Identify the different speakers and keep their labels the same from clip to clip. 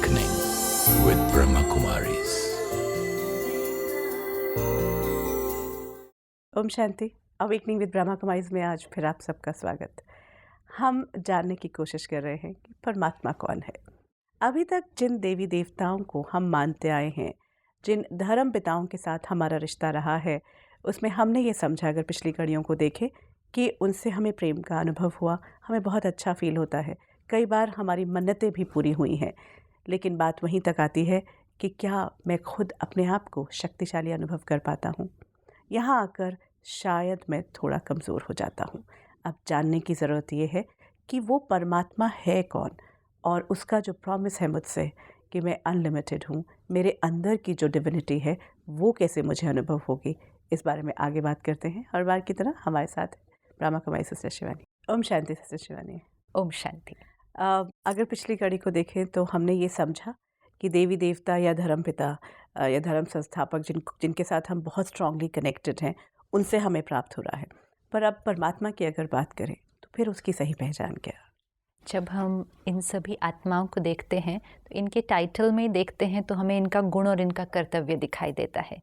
Speaker 1: Awakening with Brahma Kumaris.
Speaker 2: Om Shanti. Awakening with Brahma Kumaris में आज फिर आप सबका स्वागत। हम जानने की कोशिश कर रहे हैं कि परमात्मा कौन है। अभी तक जिन देवी देवताओं को हम मानते आए हैं, जिन धर्म पिताओं के साथ हमारा रिश्ता रहा है, उसमें हमने ये समझा, अगर पिछली कड़ियों को देखें, कि उनसे हमें प्रेम का अनुभव हुआ, हमें बहुत अच्छा फील होता है। कई बार हमारी मन्नतें भी पूरी हुई हैं। लेकिन बात वहीं तक आती है कि क्या मैं खुद अपने आप को शक्तिशाली अनुभव कर पाता हूँ। यहाँ आकर शायद मैं थोड़ा कमज़ोर हो जाता हूँ। अब जानने की ज़रूरत ये है कि वो परमात्मा है कौन, और उसका जो प्रॉमिस है मुझसे कि मैं अनलिमिटेड हूँ, मेरे अंदर की जो डिविनिटी है वो कैसे मुझे अनुभव होगी, इस बारे में आगे बात करते हैं। हर बार की तरह हमारे साथ ब्रह्मा कुमारी सिस्टर शिवानी। ओम शांति सिस्टर शिवानी।
Speaker 3: ओम शांति।
Speaker 2: अगर पिछली कड़ी को देखें तो हमने ये समझा कि देवी देवता या धर्म पिता या धर्म संस्थापक जिनके साथ हम बहुत स्ट्रांगली कनेक्टेड हैं, उनसे हमें प्राप्त हो रहा है। पर अब परमात्मा की अगर बात करें तो फिर उसकी सही पहचान क्या?
Speaker 3: जब हम इन सभी आत्माओं को देखते हैं तो इनके टाइटल में देखते हैं तो हमें इनका गुण और इनका कर्तव्य दिखाई देता है।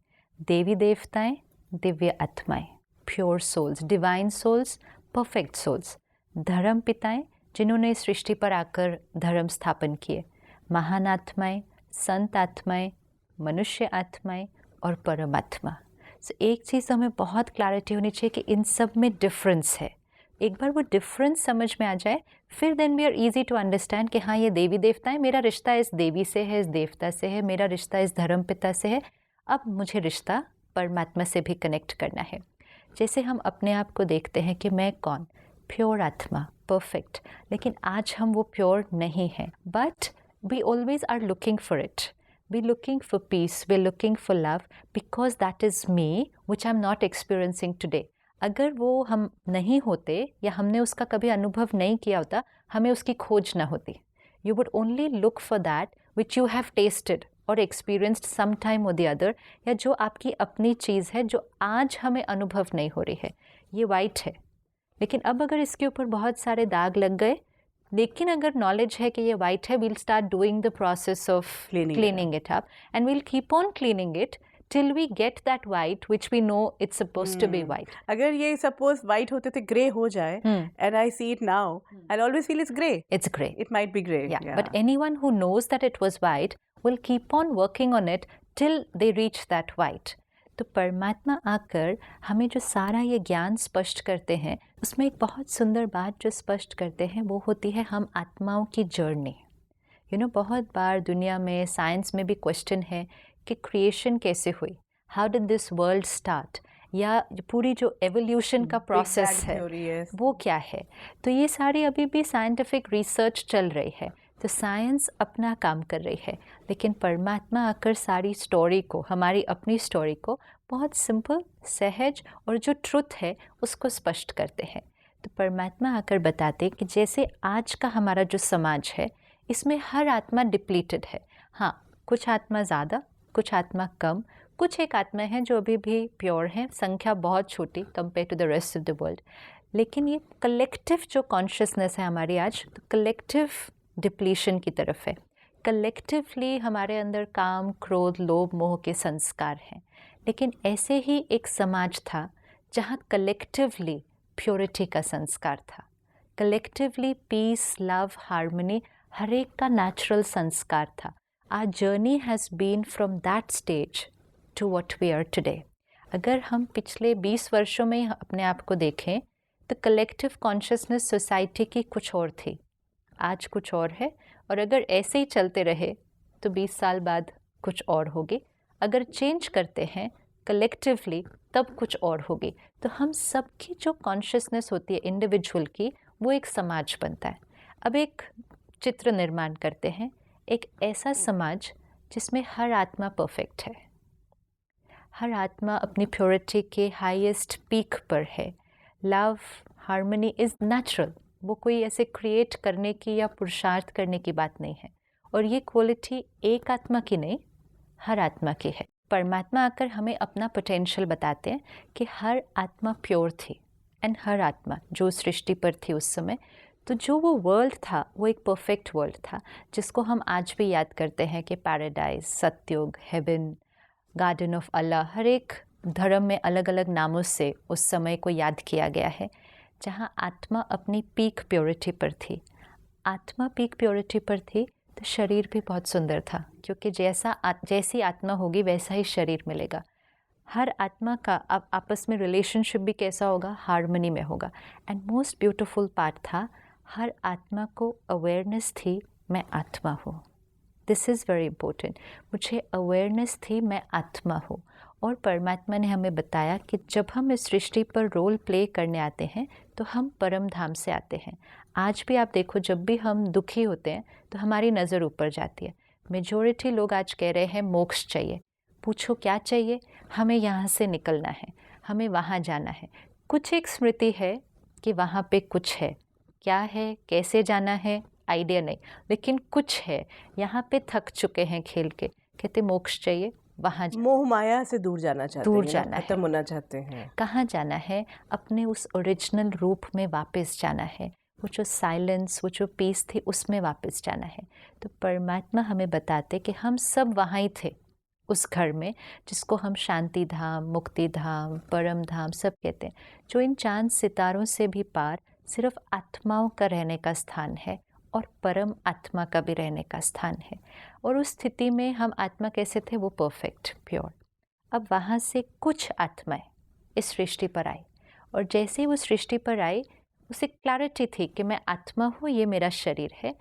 Speaker 3: देवी देवताएं, दिव्य आत्माएं, pure souls, divine souls, perfect souls. धर्म पिताएं, जिन्होंने इस सृष्टि पर आकर धर्म स्थापन किए। महान आत्माएं, संत आत्माएं, मनुष्य आत्माएं और परमात्मा। एक चीज़ हमें बहुत क्लैरिटी होनी चाहिए कि इन सब में डिफरेंस है। एक बार वो डिफरेंस समझ में आ जाए, फिर then we are easy to understand कि हाँ, ये देवी देवता है, मेरा रिश्ता इस देवी से है, इस देवता से है, मेरा रिश्ता इस धर्म पिता से है। अब मुझे रिश्ता परमात्मा से भी कनेक्ट करना है। जैसे हम अपने आप को देखते हैं कि मैं कौन, प्योर आत्मा, परफेक्ट, लेकिन आज हम वो प्योर नहीं हैं। But we always are looking for it. We're looking for peace, we're looking for love, because that is me, which I'm not experiencing today. अगर वो हम नहीं होते या हमने उसका कभी अनुभव नहीं किया होता, हमें उसकी खोज ना होती। You would only look for that which you have tasted or experienced sometime or the other, या जो आपकी अपनी चीज़ है जो आज हमें अनुभव नहीं हो रही है। ये वाइट है, लेकिन अब अगर इसके ऊपर बहुत सारे दाग लग गए, लेकिन अगर नॉलेज है कि ये वाइट है, we'll start doing the process of cleaning it up and we'll keep on cleaning it till we get that white which we know it's supposed to be white.
Speaker 2: अगर ये सपोज वाइट होते थे grey हो जाए, and I see it now, I'll always feel it's gray.
Speaker 3: It's gray.
Speaker 2: It might be gray.
Speaker 3: Yeah. But anyone who knows that it was white will keep on working on it till they reach that white. तो परमात्मा आकर हमें जो सारा ये ज्ञान स्पष्ट करते हैं, उसमें एक बहुत सुंदर बात जो स्पष्ट करते हैं वो होती है हम आत्माओं की जर्नी। बहुत बार दुनिया में, साइंस में भी क्वेश्चन है कि क्रिएशन कैसे हुई, how did this world start, या पूरी जो एवोल्यूशन का प्रोसेस है वो क्या है। तो ये सारी अभी भी साइंटिफिक रिसर्च चल रही है। तो साइंस अपना काम कर रही है, लेकिन परमात्मा आकर सारी स्टोरी को, हमारी अपनी स्टोरी को बहुत सिंपल, सहज और जो ट्रुथ है उसको स्पष्ट करते हैं। तो परमात्मा आकर बताते कि जैसे आज का हमारा जो समाज है, इसमें हर आत्मा डिप्लीटेड है। हाँ, कुछ आत्मा ज़्यादा, कुछ आत्मा कम, कुछ एक आत्मा है जो अभी भी प्योर हैं, संख्या बहुत छोटी compare to the rest of the world. लेकिन ये कलेक्टिव जो कॉन्शियसनेस है हमारी आज, तो कलेक्टिव डिप्लीशन की तरफ है। कलेक्टिवली हमारे अंदर काम, क्रोध, लोभ, मोह के संस्कार हैं। लेकिन ऐसे ही एक समाज था जहाँ कलेक्टिवली प्योरिटी का संस्कार था, कलेक्टिवली पीस, लव, हार्मनी हर एक का नेचुरल संस्कार था। Our journey has been from that stage to what we are today. अगर हम पिछले 20 वर्षों में अपने आप को देखें तो कलेक्टिव कॉन्शियसनेस सोसाइटी की कुछ और थी, आज कुछ और है, और अगर ऐसे ही चलते रहे तो 20 साल बाद कुछ और होगी। अगर चेंज करते हैं कलेक्टिवली तब कुछ और होगी। तो हम सबकी जो कॉन्शियसनेस होती है इंडिविजुअल की, वो एक समाज बनता है। अब एक चित्र निर्माण करते हैं, एक ऐसा समाज जिसमें हर आत्मा परफेक्ट है, हर आत्मा अपनी प्योरिटी के हाईएस्ट पीक पर है। लव, हार्मनी इज़ नेचुरल, वो कोई ऐसे क्रिएट करने की या पुरुषार्थ करने की बात नहीं है। और ये क्वालिटी एक आत्मा की नहीं, हर आत्मा की है। परमात्मा आकर हमें अपना पोटेंशियल बताते हैं कि हर आत्मा प्योर थी, एंड हर आत्मा जो सृष्टि पर थी उस समय, तो जो वो वर्ल्ड था वो एक परफेक्ट वर्ल्ड था, जिसको हम आज भी याद करते हैं कि paradise, Satyug, heaven, garden of Allah, हर एक धर्म में अलग अलग नामों से उस समय को याद किया गया है, जहाँ आत्मा अपनी पीक प्योरिटी पर थी। आत्मा पीक प्योरिटी पर थी तो शरीर भी बहुत सुंदर था, क्योंकि जैसी आत्मा होगी वैसा ही शरीर मिलेगा। हर आत्मा का अब आपस में रिलेशनशिप भी कैसा होगा, हार्मनी में होगा। एंड मोस्ट ब्यूटीफुल पार्ट था, हर आत्मा को अवेयरनेस थी मैं आत्मा हूँ। This is very important. मुझे अवेयरनेस थी मैं आत्मा हूँ। और परमात्मा ने हमें बताया कि जब हम इस सृष्टि पर रोल प्ले करने आते हैं तो हम परम धाम से आते हैं। आज भी आप देखो, जब भी हम दुखी होते हैं तो हमारी नज़र ऊपर जाती है। मेजॉरिटी लोग आज कह रहे हैं मोक्ष चाहिए। पूछो क्या चाहिए? हमें यहाँ से निकलना है, हमें वहाँ जाना है। कुछ एक स्मृति है कि वहाँ पे कुछ है, क्या है, कैसे जाना है, आइडिया नहीं, लेकिन कुछ है। यहाँ पे थक चुके हैं खेल के, कहते मोक्ष चाहिए, वहाँ
Speaker 2: मोह माया से दूर जाना चाहते
Speaker 3: दूर
Speaker 2: हैं,
Speaker 3: जाना है।
Speaker 2: खत्म होना चाहते हैं।
Speaker 3: कहाँ जाना है? अपने उस ओरिजिनल रूप में वापस जाना है। वो जो साइलेंस, वो जो पीस थी, उसमें वापस जाना है। तो परमात्मा हमें बताते कि हम सब वहाँ ही थे, उस घर में जिसको हम शांति धाम, मुक्ति धाम, परम धाम सब कहते हैं, जो इन चांद सितारों से भी पार सिर्फ आत्माओं का रहने का स्थान है और परम आत्मा का भी रहने का स्थान है। और उस स्थिति में हम आत्मा कैसे थे? वो परफेक्ट, प्योर। अब वहाँ से कुछ आत्माएं इस सृष्टि पर आई, और जैसे ही वो सृष्टि पर आई उसे क्लैरिटी थी कि मैं आत्मा हूँ, ये मेरा शरीर है।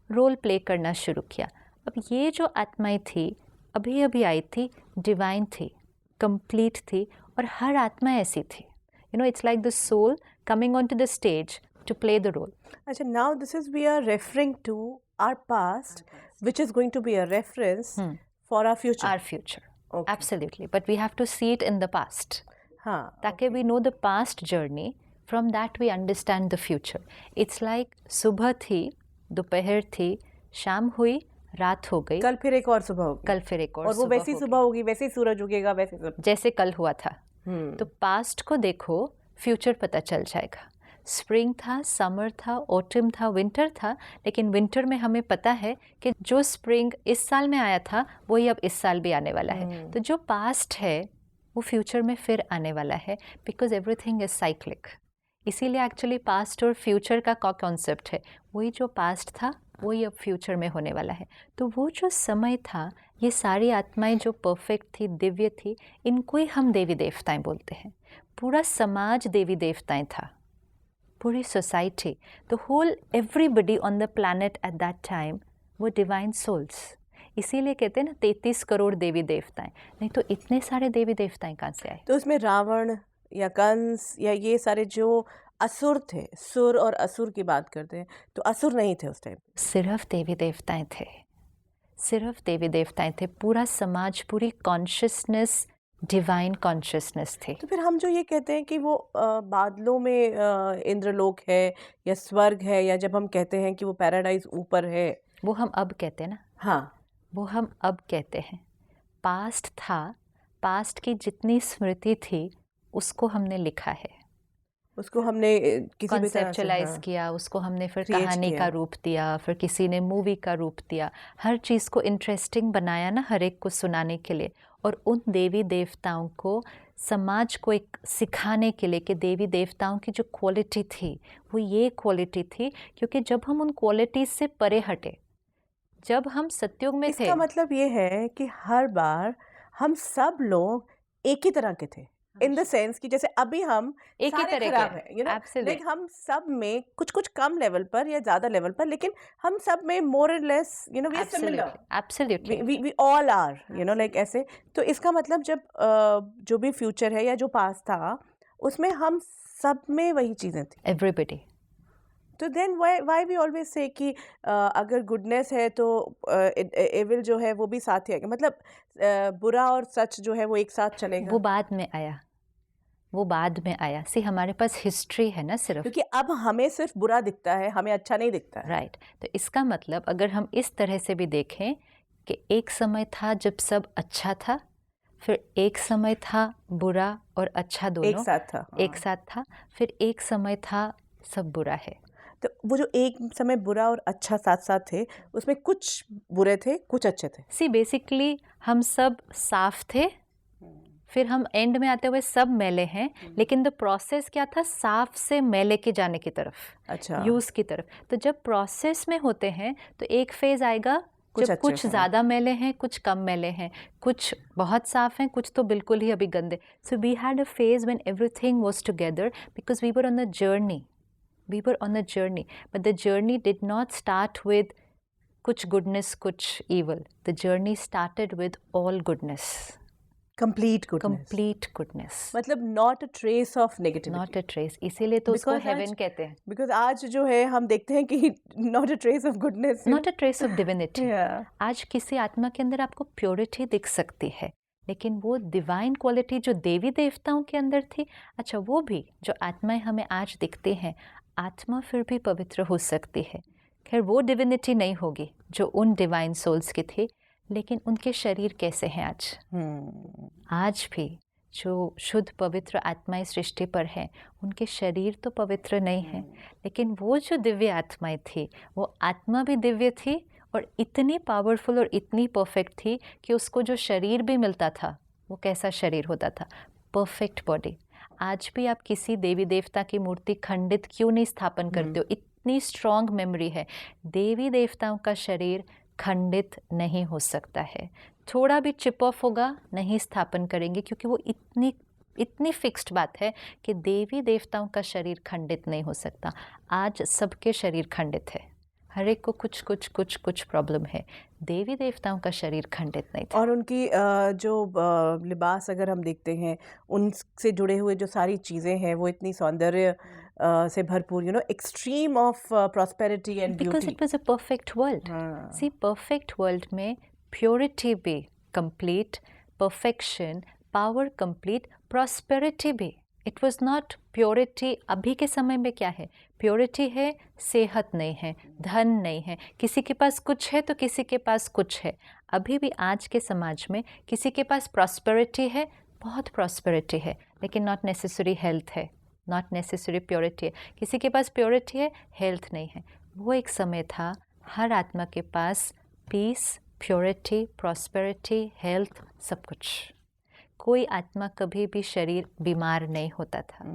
Speaker 3: रोल प्ले करना शुरू किया। अब ये जो आत्माएं थी, अभी अभी आई थी, डिवाइन थी, कंप्लीट थी, और हर आत्मा ऐसी थी। You know, it's like the soul coming on to the stage to play the role.
Speaker 2: अच्छा, now this is we are referring to our past, which is going to be a reference for our future.
Speaker 3: Our future.
Speaker 2: Okay.
Speaker 3: Absolutely. But we have to see it in the past.
Speaker 2: हाँ,
Speaker 3: ताकि we know the past journey, from that we understand the future. It's like सुबह थी, दोपहर थी, शाम हुई, रात हो गई,
Speaker 2: कल फिर एक और सुबह होगी,
Speaker 3: कल फिर एक और
Speaker 2: वो वैसी सुबह होगी, वैसे ही सूरज उगेगा, वैसे सब
Speaker 3: जैसे कल हुआ था। तो पास्ट को देखो, फ्यूचर पता चल जाएगा। स्प्रिंग था, समर था, ऑटम था, विंटर था, लेकिन विंटर में हमें पता है कि जो स्प्रिंग इस साल में आया था वही अब इस साल भी आने वाला है। तो जो पास्ट है वो फ्यूचर में फिर आने वाला है, बिकॉज एवरीथिंग इज साइक्लिक। इसीलिए एक्चुअली पास्ट और फ्यूचर का कॉन्सेप्ट है, वही जो पास्ट था वही अब फ्यूचर में होने वाला है। तो वो जो समय था, ये सारी आत्माएं जो परफेक्ट थी, दिव्य थी, इनको ही हम देवी देवताएं बोलते हैं। पूरा समाज देवी देवताएं था, पूरी society, the whole everybody on the planet at that time वो डिवाइन सोल्स। इसीलिए कहते हैं ना 33 करोड़ देवी देवताएं, नहीं तो इतने सारे देवी देवताएं कहाँ से आए?
Speaker 2: तो उसमें रावण या कंस या ये सारे जो असुर थे, सुर और असुर की बात करते हैं, तो असुर नहीं थे उस टाइम,
Speaker 3: सिर्फ देवी देवताएं थे, सिर्फ देवी देवताएं थे। पूरा समाज, पूरी कॉन्शियसनेस डिवाइन कॉन्शियसनेस थी।
Speaker 2: तो फिर हम जो ये कहते हैं कि वो बादलों में इंद्रलोक है या स्वर्ग है, या जब हम कहते हैं कि वो पैराडाइज ऊपर है,
Speaker 3: वो हम अब कहते हैं ना।
Speaker 2: हाँ,
Speaker 3: वो हम अब कहते हैं। पास्ट था, पास्ट की जितनी स्मृति थी उसको हमने लिखा है,
Speaker 2: उसको हमने किसी भी तरह से
Speaker 3: कॉन्सेप्चुअलाइज किया, उसको हमने फिर
Speaker 2: Create
Speaker 3: कहानी
Speaker 2: किया।
Speaker 3: का रूप दिया, फिर किसी ने मूवी का रूप दिया, हर चीज़ को इंटरेस्टिंग बनाया ना, हर एक को सुनाने के लिए। और उन देवी देवताओं को समाज को एक सिखाने के लिए कि देवी देवताओं की जो क्वालिटी थी वो ये क्वालिटी थी, क्योंकि जब हम उन क्वालिटीज से परे हटे, जब हम सतयुग में थे।
Speaker 2: इसका मतलब ये है कि हर बार हम सब लोग एक ही तरह के थे, इन द सेंस कि जैसे अभी हम
Speaker 3: एक ही
Speaker 2: सारे
Speaker 3: तरह
Speaker 2: खराब
Speaker 3: के,
Speaker 2: हैं, यू नो,
Speaker 3: Absolute.
Speaker 2: लाइक हम सब में कुछ कुछ कम लेवल पर या ज्यादा लेवल पर, लेकिन हम सब में more and less, you know, we are similar,
Speaker 3: absolutely
Speaker 2: we all are, you know, like ऐसे। तो इसका मतलब जब जो भी फ्यूचर है या जो पास था उसमें हम सब में वही चीजें थी,
Speaker 3: एवरीबडी।
Speaker 2: तो then why we always say कि अगर गुडनेस है तो एविल जो है वो भी साथ ही आएगा, मतलब बुरा और सच जो है वो एक साथ चलेगा।
Speaker 3: वो बाद में आया, वो बाद में आया। सी हमारे पास हिस्ट्री है ना सिर्फ,
Speaker 2: क्योंकि अब हमें सिर्फ बुरा दिखता है, हमें अच्छा नहीं दिखता है।
Speaker 3: राइट। तो इसका मतलब अगर हम इस तरह से भी देखें कि एक समय था जब सब अच्छा था, फिर एक समय था बुरा और अच्छा दोनों
Speaker 2: एक साथ था,
Speaker 3: एक साथ था, फिर एक समय था सब बुरा है।
Speaker 2: तो वो जो एक समय बुरा और अच्छा साथ साथ थे, उसमें कुछ बुरे थे, कुछ अच्छे थे।
Speaker 3: सी बेसिकली हम सब साफ थे, फिर हम एंड में आते हुए सब मैले हैं, लेकिन द प्रोसेस क्या था, साफ से मैले के जाने की तरफ,
Speaker 2: अच्छा,
Speaker 3: यूज की तरफ। तो जब प्रोसेस में होते हैं तो एक फेज आएगा
Speaker 2: कुछ
Speaker 3: जब
Speaker 2: अच्छे
Speaker 3: कुछ
Speaker 2: हैं।
Speaker 3: ज़्यादा मैले हैं, कुछ कम मैले हैं, कुछ बहुत साफ हैं, कुछ तो बिल्कुल ही अभी गंदे। So we had a phase when everything was together because we were on a journey, we were on a journey, but the journey did not start with कुछ गुडनेस कुछ evil. The journey started with all goodness,
Speaker 2: complete goodness,
Speaker 3: complete goodness,
Speaker 2: मतलब not a trace of negativity.
Speaker 3: not a trace. इसीलिए तो उसको
Speaker 2: Because
Speaker 3: heaven
Speaker 2: आज-
Speaker 3: कहते हैं,
Speaker 2: because आज जो है हम देखते हैं कि not a trace of goodness,
Speaker 3: not a trace of divinity. आज किसी आत्मा के अंदर आपको प्योरिटी दिख सकती है, लेकिन वो डिवाइन क्वालिटी जो देवी देवताओं के अंदर थी, अच्छा वो भी जो आत्माएं हमें आज दिखती हैं, आत्मा फिर भी पवित्र हो सकती है। खैर वो डिविनिटी नहीं होगी जो उन डिवाइन सोल्स की थी, लेकिन उनके शरीर कैसे हैं आज? आज भी जो शुद्ध पवित्र आत्माएं सृष्टि पर हैं, उनके शरीर तो पवित्र नहीं हैं, लेकिन वो जो दिव्य आत्माएं थी, वो आत्मा भी दिव्य थी और इतनी पावरफुल और इतनी परफेक्ट थी कि उसको जो शरीर भी मिलता था, वो कैसा शरीर होता था? Perfect body. आज भी आप किसी देवी देवता की मूर्ति खंडित क्यों नहीं स्थापन करते हो? इतनी स्ट्रॉन्ग मेमोरी है। देवी देवताओं का शरीर खंडित नहीं हो सकता है, थोड़ा भी चिप ऑफ होगा नहीं स्थापन करेंगे, क्योंकि वो इतनी फिक्स्ड बात है कि देवी देवताओं का शरीर खंडित नहीं हो सकता। आज सबके शरीर खंडित है, हर एक को कुछ प्रॉब्लम है, देवी देवताओं का शरीर खंडित नहीं था।
Speaker 2: और उनकी जो लिबास अगर हम देखते हैं, उनसे जुड़े हुए जो सारी चीज़ें हैं, वो इतनी सौंदर्य से भरपूर, extreme of prosperity and
Speaker 3: because
Speaker 2: beauty.
Speaker 3: It was a perfect world. सी परफेक्ट वर्ल्ड में प्योरिटी भी complete, perfection, power complete, prosperity भी। It was not purity. अभी के समय में क्या है? प्योरिटी है, सेहत नहीं है, धन नहीं है, किसी के पास कुछ है तो किसी के पास कुछ है। अभी भी आज के समाज में किसी के पास प्रॉस्पेरिटी है, बहुत प्रॉस्पेरिटी है, लेकिन नॉट नेसेसरी हेल्थ है, नॉट नेसेसरी प्योरिटी है। किसी के पास प्योरिटी है, हेल्थ नहीं है। वो एक समय था हर आत्मा के पास पीस, प्योरिटी, प्रॉस्पेरिटी, हेल्थ, सब कुछ। कोई आत्मा कभी भी शरीर बीमार नहीं होता था,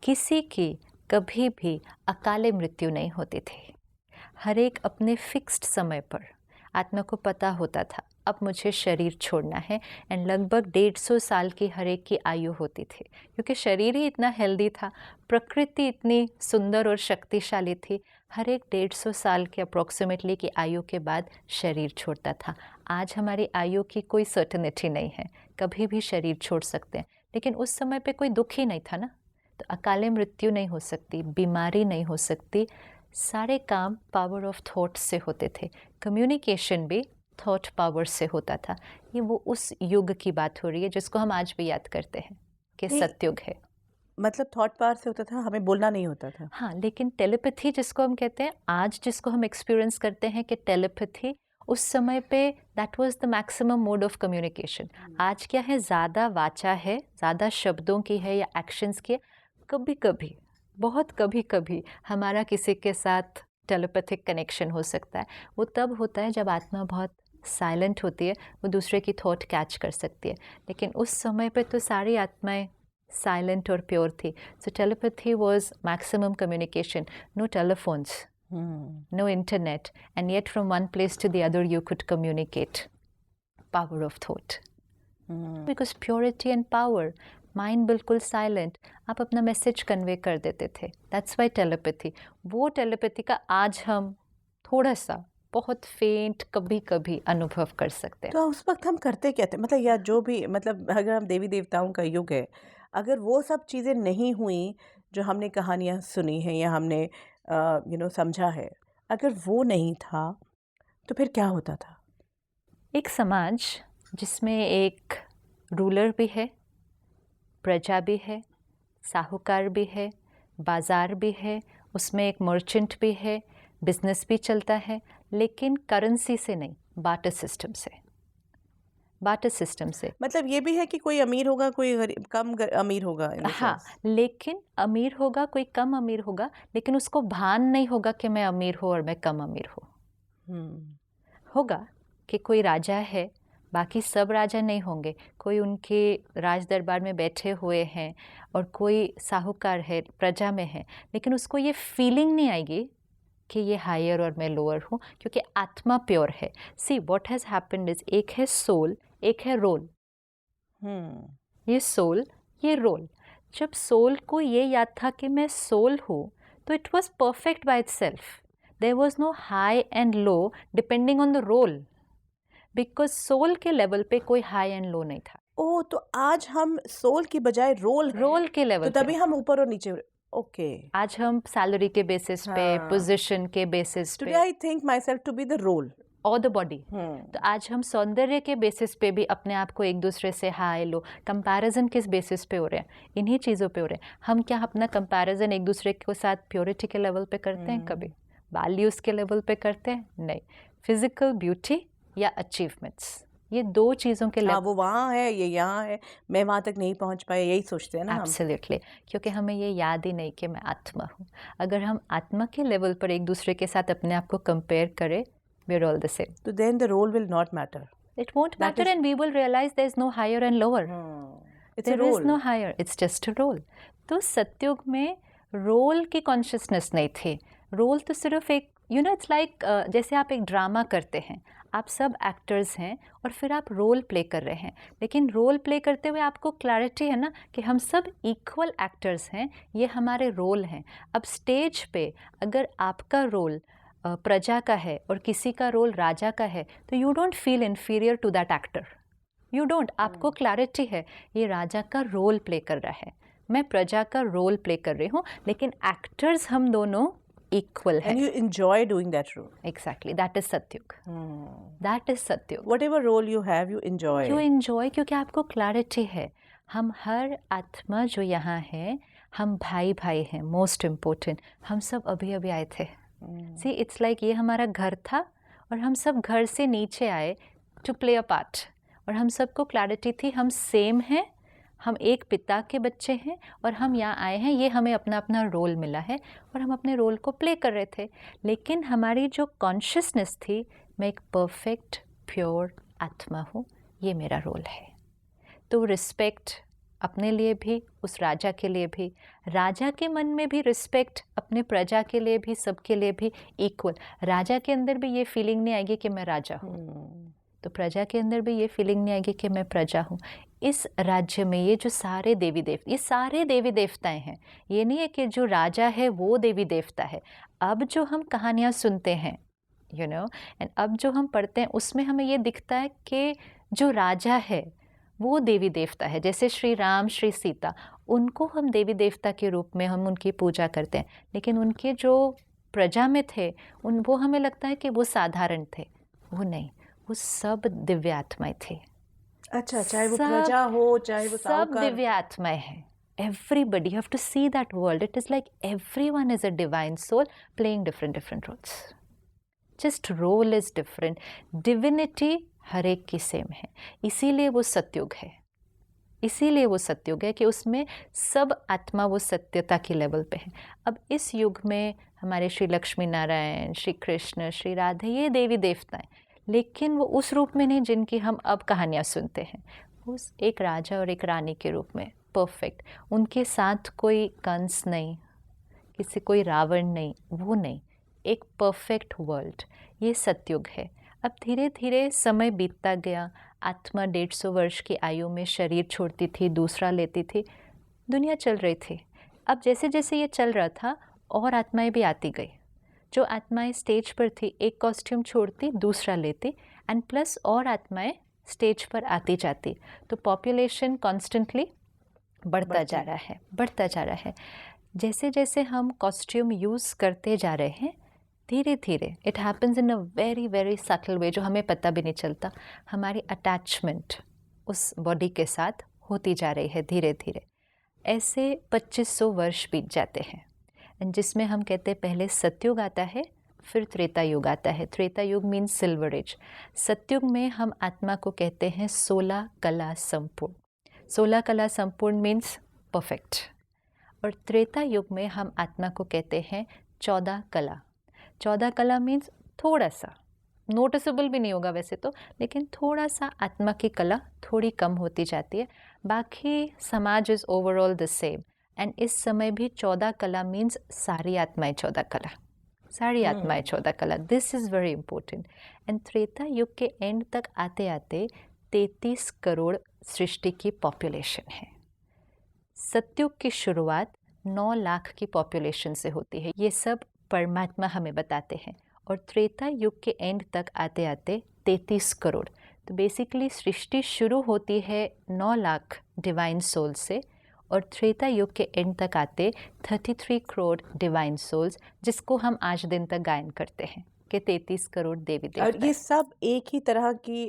Speaker 3: किसी की कभी भी अकाले मृत्यु नहीं होती थी। हर एक अपने फिक्स्ड समय पर आत्मा को पता होता था अब मुझे शरीर छोड़ना है, एंड लगभग 150 साल की हर एक की आयु होती थी, क्योंकि शरीर ही इतना हेल्दी था, प्रकृति इतनी सुंदर और शक्तिशाली थी। हर एक 150 साल के अप्रोक्सीमेटली की आयु के बाद शरीर छोड़ता था। आज हमारी आयु की कोई सर्टेनिटी नहीं है, कभी भी शरीर छोड़ सकते हैं, लेकिन उस समय पे कोई दुख ही नहीं था ना, तो अकाले मृत्यु नहीं हो सकती, बीमारी नहीं हो सकती। सारे काम पावर ऑफ थॉट से होते थे, कम्युनिकेशन भी थॉट पावर से होता था। ये वो उस युग की बात हो रही है जिसको हम आज भी याद करते हैं कि सतयुग है।
Speaker 2: मतलब थॉट पावर से होता था, हमें बोलना नहीं होता था।
Speaker 3: हाँ, लेकिन टेलीपैथी जिसको हम कहते हैं आज, जिसको हम एक्सपीरियंस करते हैं कि टेलीपैथी, उस समय पे that was the maximum mode of communication. आज क्या है, ज़्यादा वाचा है, ज़्यादा शब्दों की है या एक्शंस की है। कभी कभी, बहुत कभी कभी हमारा किसी के साथ टेलीपैथिक कनेक्शन हो सकता है। वो तब होता है जब आत्मा बहुत साइलेंट होती है, वो दूसरे की थॉट कैच कर सकती है, लेकिन उस समय पे तो सारी आत्माएं साइलेंट और प्योर थी। So telepathy was maximum communication, no telephones, no internet, and yet from one place to the other you could communicate. Power of thought. Because purity and power, mind बिल्कुल साइलेंट, आप अपना message convey कर देते थे। That's why telepathy. वो telepathy का आज हम थोड़ा सा बहुत फेंट कभी कभी अनुभव कर सकते हैं।
Speaker 2: तो उस वक्त हम करते क्या थे, मतलब या जो भी, मतलब अगर हम देवी देवताओं का युग है, अगर वो सब चीज़ें नहीं हुई जो हमने कहानियाँ सुनी हैं या हमने समझा है, अगर वो नहीं था तो फिर क्या होता था?
Speaker 3: एक समाज जिसमें एक रूलर भी है, प्रजा भी है, साहूकार भी है, बाज़ार भी है, उसमें एक मर्चेंट भी है, बिजनेस भी चलता है, लेकिन करेंसी से नहीं, बार्टर सिस्टम से। बाटर सिस्टम से।
Speaker 2: मतलब ये भी है कि कोई अमीर होगा, कोई अमीर होगा in the
Speaker 3: हाँ,
Speaker 2: sense.
Speaker 3: लेकिन अमीर होगा, कोई कम अमीर होगा, लेकिन उसको भान नहीं होगा कि मैं अमीर हूँ और मैं कम अमीर हूँ। होगा कि कोई राजा है, बाकी सब राजा नहीं होंगे, कोई उनके राज दरबार में बैठे हुए हैं और कोई साहूकार है, प्रजा में है, लेकिन उसको ये फीलिंग नहीं आएगी कि ये हायर और मैं लोअर हूँ, क्योंकि आत्मा प्योर है। See what has happened is, एक है सोल, एक है रोल। ये सोल, ये रोल। जब सोल को ये याद था कि मैं सोल हूँ, तो it was perfect by itself. There was no high and low depending on the role, because soul के लेवल पे कोई हाई एंड लो नहीं था।
Speaker 2: ओह, तो आज हम सोल की बजाय रोल
Speaker 3: के लेवल
Speaker 2: तो तभी
Speaker 3: पे
Speaker 2: हम ऊपर और नीचे। ओके,
Speaker 3: आज हम सैलरी के बेसिस पे,
Speaker 2: हाँ।
Speaker 3: पोजीशन के बेसिस
Speaker 2: टुडे
Speaker 3: पे,
Speaker 2: I think myself to be the role
Speaker 3: और द बॉडी। तो आज हम सौंदर्य के बेसिस पे भी अपने आप को एक दूसरे से हाई लो, कंपैरिजन किस बेसिस पे हो रहे हैं, इन्हीं चीज़ों पे हो रहे हैं। हम क्या अपना कंपैरिजन एक दूसरे के साथ प्योरिटी के लेवल पे करते हैं? कभी वैल्यूज़ के लेवल पे करते हैं? नहीं। फिजिकल ब्यूटी या अचीवमेंट्स, ये दो चीज़ों के
Speaker 2: वो वहाँ है, ये यहाँ है, मैं वहाँ तक नहीं पहुँच पाए, यही सोचते हैं ना हम।
Speaker 3: एब्सोल्युटली, क्योंकि हमें ये याद ही नहीं कि मैं आत्मा हूँ। अगर हम आत्मा के लेवल पर एक दूसरे के साथ अपने आप को कंपेयर करें, we are all the same.
Speaker 2: तो then the role will not matter.
Speaker 3: It won't matter, and we will realize there is no higher and lower.
Speaker 2: It's a
Speaker 3: There is
Speaker 2: role.
Speaker 3: no higher, it's just a role. तो सत्युग में role की consciousness नहीं थी। Role तो सिर्फ एक it's like जैसे आप एक ड्रामा करते हैं, आप सब एक्टर्स हैं और फिर आप रोल प्ले कर रहे हैं, लेकिन रोल प्ले करते हुए आपको क्लैरिटी है ना कि हम सब इक्वल एक्टर्स हैं, ये हमारे रोल हैं। अब स्टेज पे अगर आपका रोल प्रजा का है और किसी का रोल राजा का है, तो you don't feel inferior to that actor. You don't, आपको क्लैरिटी है ये राजा का रोल प्ले कर रहा है, मैं प्रजा का रोल प्ले कर रही हूँ, लेकिन एक्टर्स हम दोनों इक्वल हैं।
Speaker 2: And you enjoy doing that role.
Speaker 3: Exactly, that is Satyug. That is Satyug.
Speaker 2: Whatever role you have, you enjoy.
Speaker 3: You enjoy क्योंकि आपको क्लैरिटी है। हम हर आत्मा जो यहाँ है, हम भाई भाई हैं। मोस्ट इम्पोर्टेंट, हम सब अभी अभी आए थे। सी इट्स लाइक ये हमारा घर था और हम सब घर से नीचे आए टू प्ले अ पार्ट, और हम सबको क्लैरिटी थी हम सेम हैं, हम एक पिता के बच्चे हैं और हम यहाँ आए हैं, ये हमें अपना अपना रोल मिला है और हम अपने रोल को प्ले कर रहे थे। लेकिन हमारी जो कॉन्शियसनेस थी, मैं एक परफेक्ट प्योर आत्मा हूँ, ये मेरा रोल है। तो रिस्पेक्ट अपने लिए भी, उस राजा के लिए भी, राजा के मन में भी रिस्पेक्ट, अपने प्रजा के लिए भी, सबके लिए भी इक्वल। राजा के अंदर भी ये फीलिंग नहीं आएगी कि मैं राजा हूँ, तो प्रजा के अंदर भी ये फीलिंग नहीं आएगी कि मैं प्रजा हूँ। इस राज्य में ये जो सारे देवी देवता, ये सारे देवी देवताएं हैं, ये नहीं है कि जो राजा है वो देवी देवता है। अब जो हम कहानियाँ सुनते हैं एंड अब जो हम पढ़ते हैं, उसमें हमें ये दिखता है कि जो राजा है वो देवी देवता है। जैसे श्री राम, श्री सीता, उनको हम देवी देवता के रूप में हम उनकी पूजा करते हैं, लेकिन उनके जो प्रजा में थे वो हमें लगता है कि वो साधारण थे। वो नहीं, वो सब दिव्य आत्माएं थे।
Speaker 2: अच्छा, चाहे वो प्रजा हो, चाहे वो
Speaker 3: सब दिव्य आत्माएं हैं। Everybody, you have to see that world. It is like everyone is a divine soul playing different roles. Just role is different. Divinity हर एक की सेम है, इसीलिए वो सत्युग है। इसीलिए वो सत्युग है कि उसमें सब आत्मा वो सत्यता की लेवल पे है। अब इस युग में हमारे श्री लक्ष्मी नारायण, श्री कृष्ण, श्री राधे, ये देवी देवताएं, लेकिन वो उस रूप में नहीं जिनकी हम अब कहानियाँ सुनते हैं। उस एक राजा और एक रानी के रूप में परफेक्ट, उनके साथ कोई कंस नहीं, किसी कोई रावण नहीं, वो नहीं, एक परफेक्ट वर्ल्ड, ये सत्युग है। अब धीरे धीरे समय बीतता गया, आत्मा 150 वर्ष की आयु में शरीर छोड़ती थी, दूसरा लेती थी, दुनिया चल रही थी। अब जैसे जैसे ये चल रहा था, और आत्माएं भी आती गई। जो आत्माएं स्टेज पर थी, एक कॉस्ट्यूम छोड़ती, दूसरा लेती, एंड प्लस और आत्माएं स्टेज पर आती जाती। तो पॉपुलेशन कॉन्स्टेंटली बढ़ता जा रहा है। जैसे जैसे हम कॉस्ट्यूम यूज़ करते जा रहे हैं, धीरे धीरे it happens in a very very subtle way, जो हमें पता भी नहीं चलता। हमारी अटैचमेंट उस बॉडी के साथ होती जा रही है धीरे धीरे। ऐसे 2500 वर्ष बीत जाते हैं, जिसमें हम कहते हैं पहले सत्युग आता है, फिर त्रेता युग आता है। त्रेता युग मीन्स सिल्वर एज। सतयुग में हम आत्मा को कहते हैं 16 कला संपूर्ण। 16 कला संपूर्ण मीन्स परफेक्ट। और त्रेता युग में हम आत्मा को कहते हैं 14 कला। 14 कला मीन्स थोड़ा सा, नोटिसेबल भी नहीं होगा वैसे तो, लेकिन थोड़ा सा आत्मा की कला थोड़ी कम होती जाती है। बाकी समाज is overall the same. And इस समय भी 14 कला मीन्स सारी आत्माएं 14 कला, सारी आत्माएं 14 कला। This is very important. And Treta युग के एंड तक आते आते 33 करोड़ सृष्टि की पॉपुलेशन है। सतयुग की शुरुआत 9 लाख की पॉपुलेशन से होती है। ये सब परमात्मा हमें बताते हैं। और त्रेता युग के एंड तक आते आते 33 करोड़। तो बेसिकली सृष्टि शुरू होती है 9 लाख डिवाइन सोल से, और त्रेता युग के एंड तक आते 33 करोड़ डिवाइन सोल्स, जिसको हम आज दिन तक गायन करते हैं कि 33 करोड़ देवी देवता।
Speaker 2: और ये सब एक ही तरह की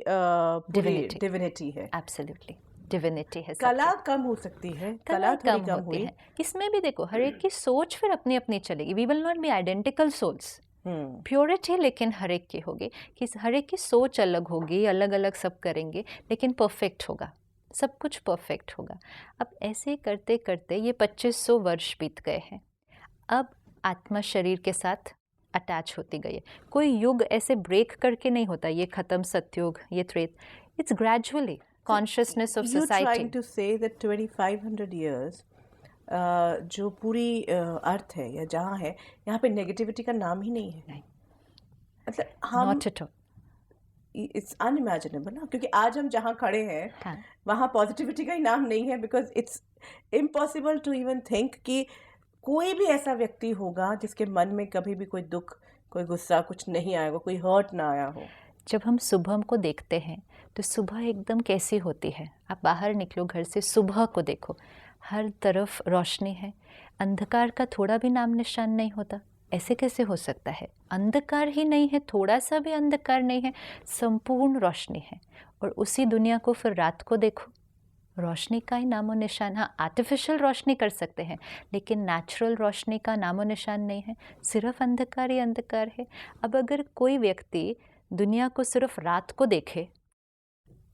Speaker 2: डिविनिटी है।
Speaker 3: एब्सोल्युटली डिविनिटी है।
Speaker 2: कला कम हो सकती है, कला थोड़ी कम
Speaker 3: होती
Speaker 2: हुई
Speaker 3: है। इसमें भी देखो हर एक की सोच फिर अपनी अपनी चलेगी। We will not be identical souls. Purity लेकिन हर एक की होगी, कि हर एक की सोच अलग होगी, अलग अलग सब करेंगे, लेकिन परफेक्ट होगा, सब कुछ परफेक्ट होगा। अब ऐसे करते करते ये 2500 वर्ष बीत गए हैं। अब आत्मा शरीर के साथ अटैच होती गई है। कोई युग ऐसे ब्रेक करके नहीं होता, ये खत्म सतयुग, ये Treta. It's gradually consciousness of society.
Speaker 2: You're trying to say that 2500 years जो पूरी अर्थ है या जहाँ है, यहाँ पे नेगेटिविटी का नाम ही नहीं है।
Speaker 3: नहीं,
Speaker 2: मतलब हम
Speaker 3: not at all.
Speaker 2: It's unimaginable ना, क्योंकि आज हम जहाँ खड़े हैं
Speaker 3: हाँ,
Speaker 2: वहाँ पॉजिटिविटी का ही नाम नहीं है, because it's impossible to even think कि कोई भी ऐसा व्यक्ति होगा जिसके मन में कभी भी कोई दुख, कोई गुस्सा, कुछ नहीं आया हो, कोई हर्ट ना आया हो।
Speaker 3: जब हम सुबह को देखते हैं तो सुबह एकदम कैसी होती है। आप बाहर निकलो घर से, सुबह को देखो, हर तरफ रोशनी है, अंधकार का थोड़ा भी नाम निशान नहीं होता। ऐसे कैसे हो सकता है? अंधकार ही नहीं है, थोड़ा सा भी अंधकार नहीं है, संपूर्ण रोशनी है। और उसी दुनिया को फिर रात को देखो, रोशनी का ही नामो निशान। हाँ, आर्टिफिशियल रोशनी कर सकते हैं, लेकिन नेचुरल रोशनी का नामो निशान नहीं है, सिर्फ अंधकार ही अंधकार है। अब अगर कोई व्यक्ति दुनिया को सिर्फ रात को देखे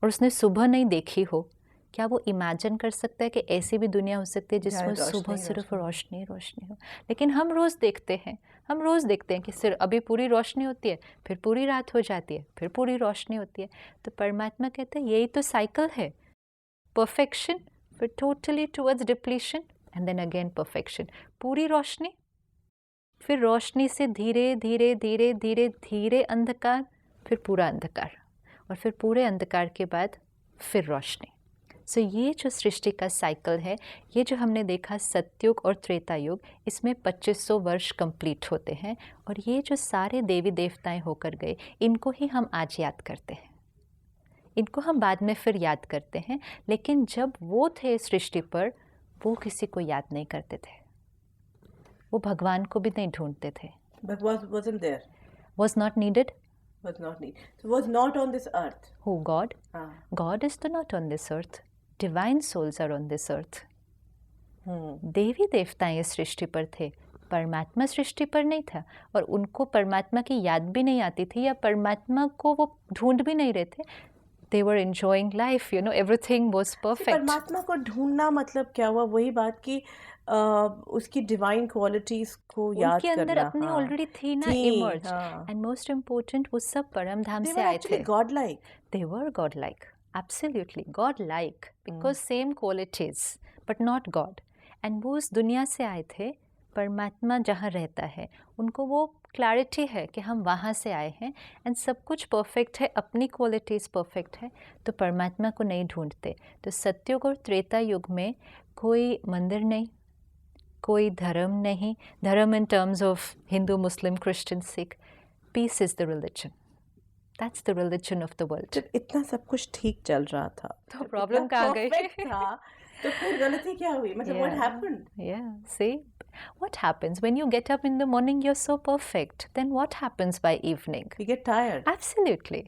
Speaker 3: और उसने सुबह नहीं देखी हो, क्या वो इमेजिन कर सकता है कि ऐसी भी दुनिया हो सकती है जिसमें सुबह सिर्फ रोशनी रोशनी हो? लेकिन हम रोज़ देखते हैं, कि सिर्फ अभी पूरी रोशनी होती है, फिर पूरी रात हो जाती है, फिर पूरी रोशनी होती है। तो परमात्मा कहते हैं यही तो साइकिल है, परफेक्शन, फिर totally towards depletion, and then again perfection. पूरी रोशनी, फिर रोशनी से धीरे धीरे धीरे धीरे धीरे अंधकार, फिर पूरा अंधकार, और फिर पूरे अंधकार के बाद फिर रोशनी। सो ये जो सृष्टि का साइकिल है, ये जो हमने देखा सतयुग और त्रेता युग, इसमें 2500 वर्ष कंप्लीट होते हैं। और ये जो सारे देवी देवताएं होकर गए, इनको ही हम आज याद करते हैं, इनको हम बाद में फिर याद करते हैं। लेकिन जब वो थे सृष्टि पर, वो किसी को याद नहीं करते थे, वो भगवान को भी नहीं ढूंढते थे।
Speaker 2: But wasn't there?
Speaker 3: Was not needed.
Speaker 2: Was not needed. So was not on this earth.
Speaker 3: Who? God.
Speaker 2: हाँ.
Speaker 3: God is not on this earth. Divine souls are on this earth.
Speaker 2: हम्म.
Speaker 3: देवी देवताएं इस सृष्टि पर थे, परमात्मा सृष्टि पर नहीं था। और उनको परमात्मा की याद भी नहीं आती थी, या परमात्मा को वो ढूंढ भी नहीं रहे थे। They were enjoying life, you know, everything was perfect.
Speaker 2: परमात्मा को ढूंढना मतलब क्या हुआ? वही बात कि उसकी डिवाइन क्वालिटीज को याद करना।
Speaker 3: उनके अंदर अपनी ऑलरेडी थी ना, इमर्ज।
Speaker 2: हाँ.
Speaker 3: एंड मोस्ट इम्पोर्टेंट, वो सब परम धाम
Speaker 2: They
Speaker 3: से
Speaker 2: were
Speaker 3: आए
Speaker 2: actually
Speaker 3: थे।
Speaker 2: God-like.
Speaker 3: They were God-like, absolutely God-like, because same qualities, but not God. And वो उस दुनिया से आए थे, परमात्मा जहाँ रहता है, उनको वो क्लैरिटी है कि हम वहाँ से आए हैं, एंड सब कुछ परफेक्ट है, अपनी क्वालिटीज़ परफेक्ट है, तो परमात्मा को नहीं ढूंढते। तो सतयुग और त्रेता युग में कोई मंदिर नहीं, कोई धर्म नहीं, धर्म in terms of Hindu, Muslim, Christian, Sikh. Peace is the religion, that's the religion of the world.
Speaker 2: जब इतना सब कुछ ठीक चल रहा था,
Speaker 3: तो प्रॉब्लम कहाँ गई?
Speaker 2: था, तो फिर गलती क्या हुई? मतलब what happened?
Speaker 3: Yeah, see, what happens when you get up in the morning, you're so perfect. Then what happens by evening?
Speaker 2: You get tired.
Speaker 3: Absolutely.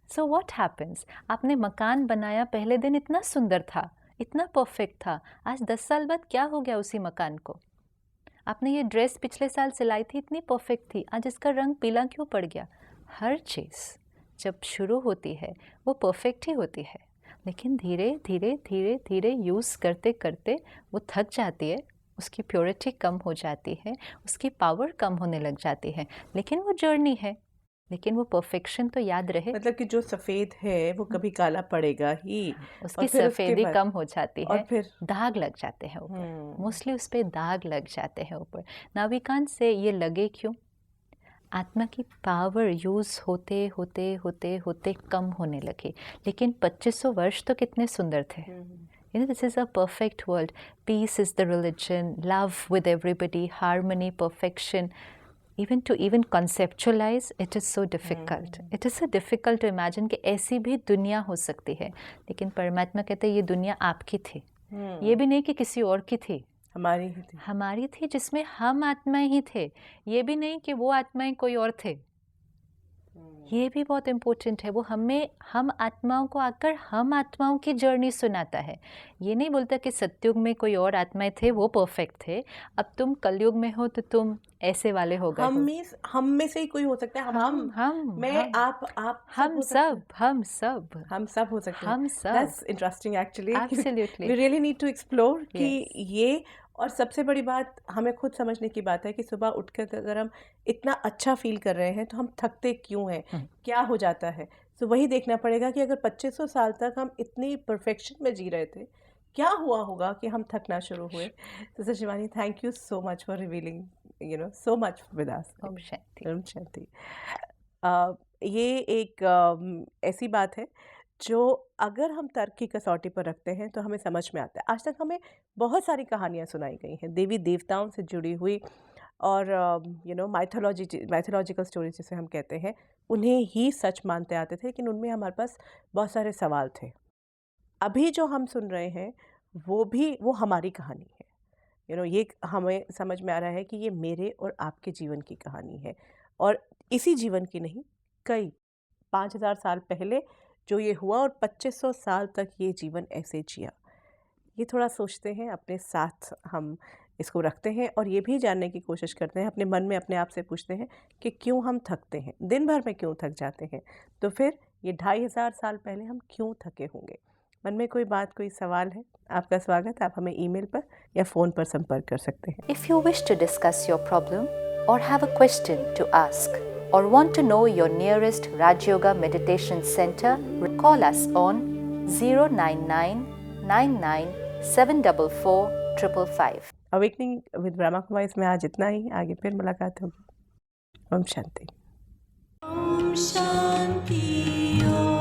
Speaker 3: So what happens? आपने मकान बनाया, पहले दिन इतना सुंदर था, इतना परफेक्ट था, आज 10 साल बाद क्या हो गया उसी मकान को? आपने ये ड्रेस पिछले साल सिलाई थी, इतनी परफेक्ट थी, आज इसका रंग पीला क्यों पड़ गया? हर चीज़ जब शुरू होती है वो परफेक्ट ही होती है, लेकिन धीरे धीरे धीरे धीरे यूज़ करते करते वो थक जाती है, उसकी प्योरिटी कम हो जाती है, उसकी पावर कम होने लग जाती है। लेकिन वो जर्नी है, लेकिन वो परफेक्शन तो याद रहे।
Speaker 2: मतलब कि जो सफ़ेद है वो कभी काला पड़ेगा ही,
Speaker 3: उसकी
Speaker 2: और फिर उसके
Speaker 3: सफ़ेदी
Speaker 2: बाद
Speaker 3: कम हो जाती
Speaker 2: और
Speaker 3: है,
Speaker 2: फिर
Speaker 3: दाग लग जाते हैं ऊपर,
Speaker 2: हम्म,
Speaker 3: मोस्टली उस पर दाग लग जाते हैं ऊपर। नाविकान से ये लगे क्यों? आत्मा की पावर यूज़ होते होते होते होते कम होने लगी, लेकिन 2500 वर्ष तो कितने सुंदर थे। You know, this is a perfect world. Peace is the religion, love with everybody, harmony, perfection. Even conceptualize, it is so difficult. It is so difficult to imagine कि ऐसी भी दुनिया हो सकती है। लेकिन परमात्मा कहते हैं ये दुनिया आपकी थी, ये भी नहीं कि किसी और की थी,
Speaker 2: हमारी ही थी।
Speaker 3: हमारी थी, जिसमें हम आत्माएं ही थे। ये भी नहीं कि वो आत्माएं कोई और थे। ये भी बहुत इम्पोर्टेंट है। वो हम आत्माओं को आकर हम आत्माओं की जर्नी सुनाता है। ये नहीं बोलता कि सतयुग में कोई और आत्माएं थे, वो परफेक्ट थे, अब तुम कलयुग में हो तो तुम ऐसे वाले हो गए हो।
Speaker 2: हम में से ही कोई हो सकता है। मैं, आप
Speaker 3: हम सब
Speaker 2: हम सब हो सकते हैं।
Speaker 3: हम सब।
Speaker 2: That's interesting actually.
Speaker 3: Absolutely.
Speaker 2: We really need to explore कि
Speaker 3: Yes.
Speaker 2: ये, और सबसे बड़ी बात हमें खुद समझने की बात है कि सुबह उठकर अगर हम इतना अच्छा फील कर रहे हैं तो हम थकते क्यों हैं, क्या हो जाता है। तो वही देखना पड़ेगा कि अगर 2500 साल तक हम इतनी परफेक्शन में जी रहे थे, क्या हुआ होगा कि हम थकना शुरू हुए। तो Shivani, thank you so much for revealing so much with us.
Speaker 3: Om Shanti.
Speaker 2: Om Shanti. ये एक ऐसी बात है जो अगर हम तर्क की कसौटी पर रखते हैं तो हमें समझ में आता है। आज तक हमें बहुत सारी कहानियाँ सुनाई गई हैं देवी देवताओं से जुड़ी हुई, और माइथोलॉजिकल स्टोरीज जिसे हम कहते हैं, उन्हें ही सच मानते आते थे, लेकिन उनमें हमारे पास बहुत सारे सवाल थे। अभी जो हम सुन रहे हैं वो हमारी कहानी है। ये हमें समझ में आ रहा है कि ये मेरे और आपके जीवन की कहानी है, और इसी जीवन की नहीं, कई 5000 साल पहले जो ये हुआ और 2500 साल तक ये जीवन ऐसे जिया। ये थोड़ा सोचते हैं, अपने साथ हम इसको रखते हैं और ये भी जानने की कोशिश करते हैं, अपने मन में अपने आप से पूछते हैं कि क्यों हम थकते हैं, दिन भर में क्यों थक जाते हैं, तो फिर ये 2500 साल पहले हम क्यों थके होंगे। मन में कोई बात, कोई सवाल है, आपका स्वागत। आप हमें ईमेल पर या फ़ोन पर संपर्क कर सकते हैं।
Speaker 3: If you wish to discuss your problem or have a question to ask or want to know your nearest Raj Yoga Meditation Center, call us on 09999744555.
Speaker 2: Awakening with Brahma Kumaris में आज इतना ही। आगे फिर मुलाकात होगी। Om Shanti.
Speaker 4: Om Shanti Om.